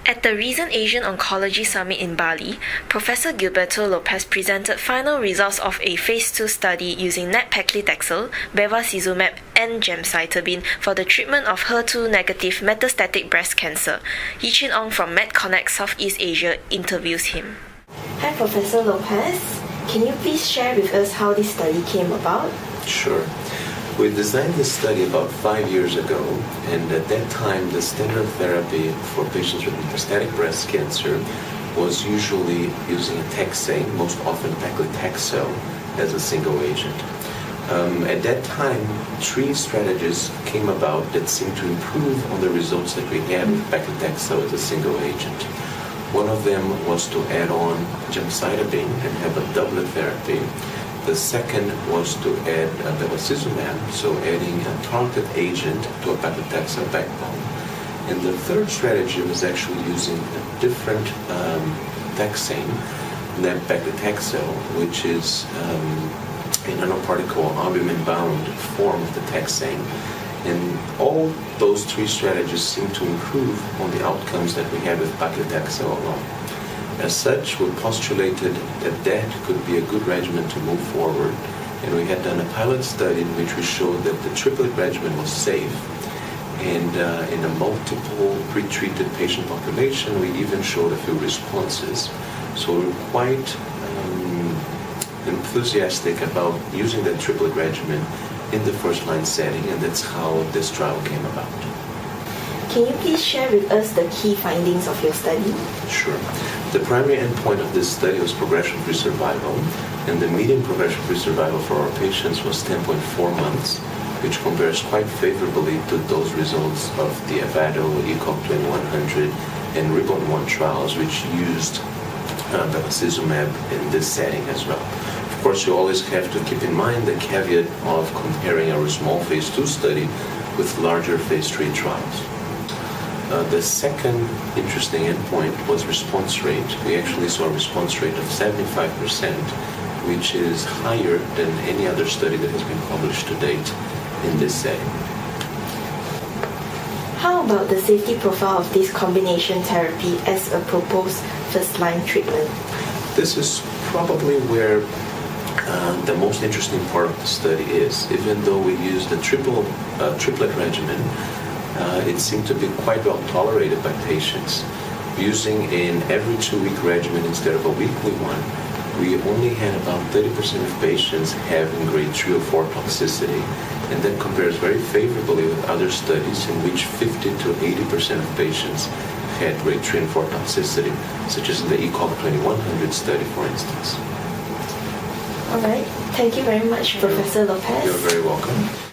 At the recent Asian Oncology Summit in Bali, Professor Gilberto Lopes presented final results of a Phase 2 study using nab-paclitaxel, bevacizumab, and gemcitabine for the treatment of HER2-negative metastatic breast cancer. Yi-Chin Ong from MedConnect Southeast Asia interviews him. Hi, Professor Lopes. Can you please share with us how this study came about? Sure. We designed this study about 5 years ago, and at that time the standard therapy for patients with metastatic breast cancer was usually using a taxane, most often paclitaxel, as a single agent. At that time, 3 strategies came about that seemed to improve on the results that we had with paclitaxel as a single agent. One of them was to add on gemcitabine and have a doublet therapy. The second was to add bevacizumab, so adding a targeted agent to a paclitaxel backbone. And the third strategy was actually using a different taxane, nab-paclitaxel, which is a nanoparticle albumin-bound form of the taxane. And all those 3 strategies seem to improve on the outcomes that we had with paclitaxel alone. As such, we postulated that could be a good regimen to move forward, and we had done a pilot study in which we showed that the triplet regimen was safe. And in a multiple pre-treated patient population, we even showed a few responses. So we're quite enthusiastic about using that triplet regimen in the first-line setting, and that's how this trial came about. Can you please share with us the key findings of your study? Sure. The primary endpoint of this study was progression-free survival, and the median progression-free survival for our patients was 10.4 months, which compares quite favorably to those results of the Avado, ECOG 2100, and Ribbon-1 trials, which used bevacizumab in this setting as well. Of course, you always have to keep in mind the caveat of comparing our small Phase 2 study with larger Phase 3 trials. The second interesting endpoint was response rate. We actually saw a response rate of 75%, which is higher than any other study that has been published to date in this setting. How about the safety profile of this combination therapy as a proposed first-line treatment? This is probably where the most interesting part of the study is. Even though we used the triplet regimen, it seemed to be quite well tolerated by patients. Using an every 2-week regimen instead of a weekly one, we only had about 30% of patients having grade 3 or 4 toxicity, and that compares very favorably with other studies in which 50 to 80% of patients had grade 3 and 4 toxicity, such as in the ECOG 2100 study, for instance. All right. Thank you very much, Professor Lopes. You're very welcome.